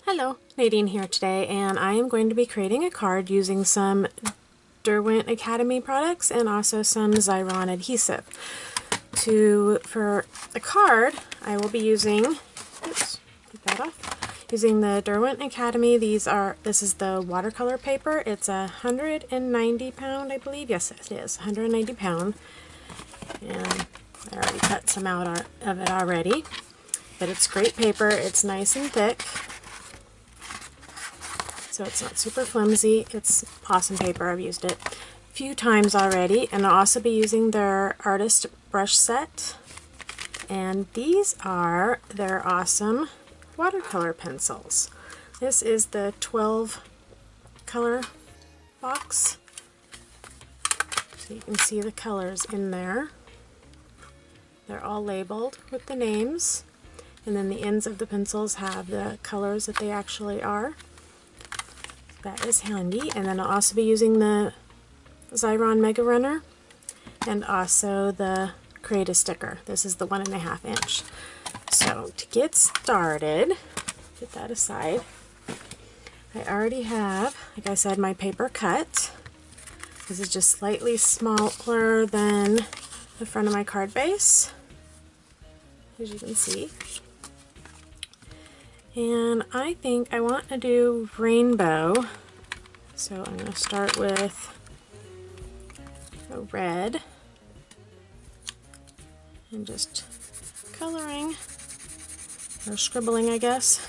Hello, Nadine here today, and I am going to be creating a card using some Derwent Academy products and also some Xyron adhesive. For the card, I will be using, using the Derwent Academy. This is the watercolor paper. It's 190 pound, I believe. Yes, it is 190 pound, and I already cut some out of it already. But it's great paper. It's nice and thick, so it's not super flimsy. It's awesome paper. I've used it a few times already, and I'll also be using their artist brush set. And these are their awesome watercolor pencils. This is the 12 color box, so you can see the colors in there. They're all labeled with the names, and then the ends of the pencils have the colors that they actually are. That is handy. And then I'll also be using the Xyron Mega Runner and also the Create Sticker. This is the 1.5 inch. So to get started, put that aside. I already have, like I said, my paper cut. This is just slightly smaller than the front of my card base, as you can see. And I think I want to do rainbow, so I'm going to start with a red and just coloring, or scribbling, I guess,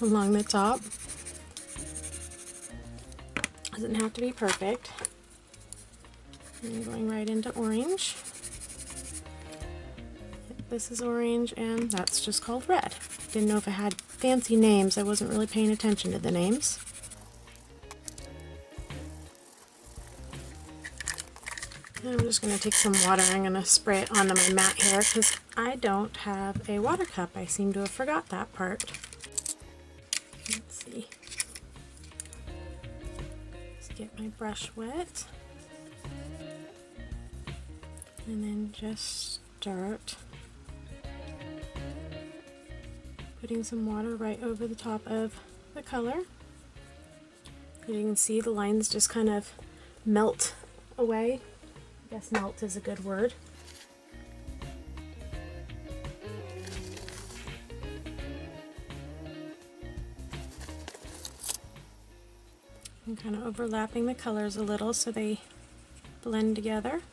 along the top. Doesn't have to be perfect. And going right into orange. This is orange, and that's just called red. Didn't know if it had fancy names. I wasn't really paying attention to the names. And I'm just going to take some water. I'm going to spray it onto my mat here because I don't have a water cup. I seem to have forgot that part. Let's see. Let's get my brush wet. And then just start putting some water right over the top of the color. As you can see, the lines just kind of melt away. I guess melt is a good word. I'm kind of overlapping the colors a little so they blend together.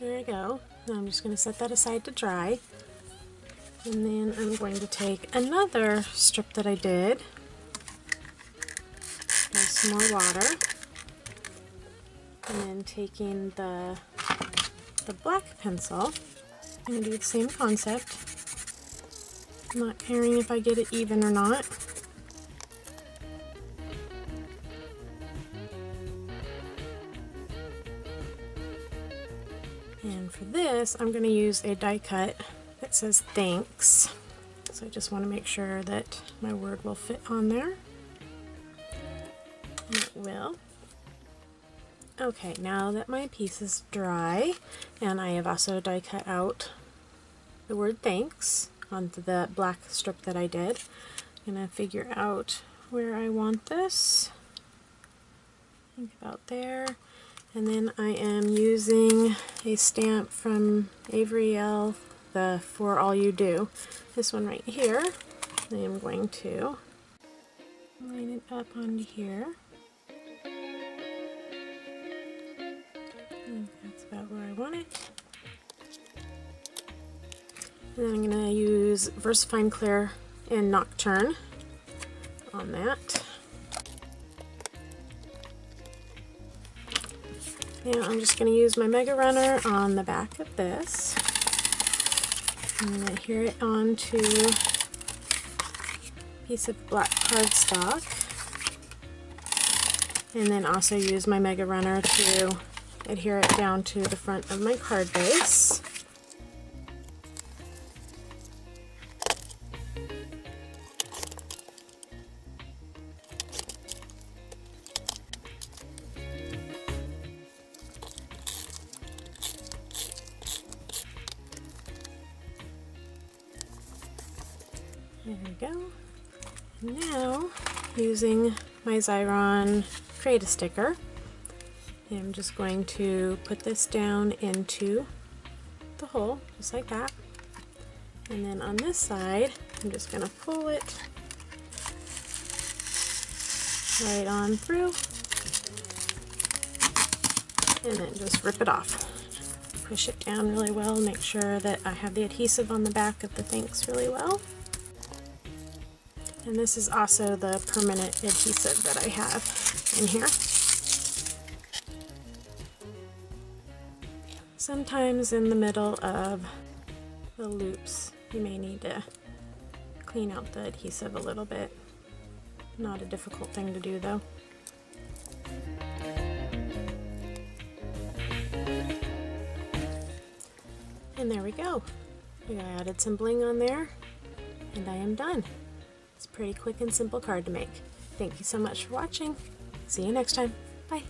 There you go. Now I'm just going to set that aside to dry. And then I'm going to take another strip that I did. There's some more water. And then taking the black pencil, I'm going to do the same concept. I'm not caring if I get it even or not. And for this, I'm going to use a die cut that says thanks. So I just want to make sure that my word will fit on there. And it will. Okay, now that my piece is dry, and I have also die cut out the word thanks onto the black strip that I did, I'm going to figure out where I want this. I think about there. And then I am using a stamp from Avery, Elle, the For All You Do. This one right here. I am going to line it up onto here. And that's about where I want it. And then I'm going to use VersaFine Clair and Nocturne on that. And I'm just going to use my Mega Runner on the back of this. I'm going to adhere it onto a piece of black cardstock. And then also use my Mega Runner to adhere it down to the front of my card base. There we go. Now, using my Xyron Create a Sticker, I'm just going to put this down into the hole, just like that. And then on this side, I'm just going to pull it right on through, and then just rip it off. Push it down really well, make sure that I have the adhesive on the back of the thanks really well. And this is also the permanent adhesive that I have in here. Sometimes in the middle of the loops, you may need to clean out the adhesive a little bit. Not a difficult thing to do though. And there we go. I added some bling on there, and I am done. It's a pretty quick and simple card to make. Thank you so much for watching. See you next time. Bye.